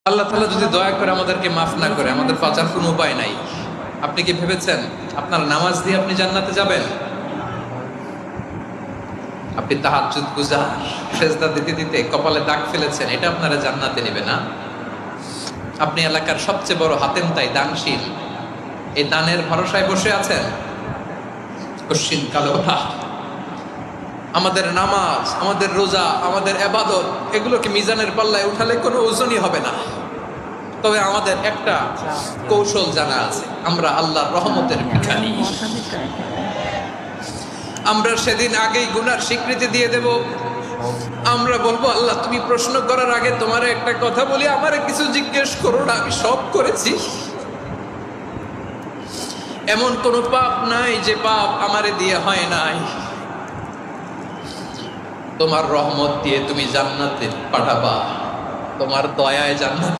আল্লাহ তাআলা যদি দয়া করে আমাদেরকে মাফ না করে, আমাদের বাঁচার কোনো উপায় নাই। আপনি কি ভেবেছেন আপনার নামাজ দিয়ে আপনি জান্নাতে যাবেন? আপনি তাহাজ্জুদ গুজার, সেজদা দিতে দিতে কপালে দাগ ফেলেছেন, এটা আপনারা জান্নাতে নেবে না। আপনি এলাকার সবচেয়ে বড় হাতেম তাই দানশীল, এই দানের ভরসায় বসে আছেন। কশিন কালো ভাত, আমাদের নামাজ, আমাদের রোজা, আমাদের ইবাদত, এগুলোকে মিজানের পাল্লায় উঠালে কোনো ওজনই হবে না। তবে আমাদের একটা কৌশল জানা আছে, আমরা আল্লাহর রহমতের ভিখারি। আমরা সেদিন আগেই গুনার স্বীকৃতি দিয়ে দেব। আমরা বলবো, আল্লাহ তুমি প্রশ্ন করার আগে তোমার একটা কথা বলি, আমারে কিছু জিজ্ঞেস করো না, আমি সব করেছি। এমন কোন পাপ নাই যে পাপ আমারে দিয়ে হয় নাই। তোমার রহমত দিয়ে তুমি জান্নাতে পাঠাবা, তোমার দয়ায় জান্নাত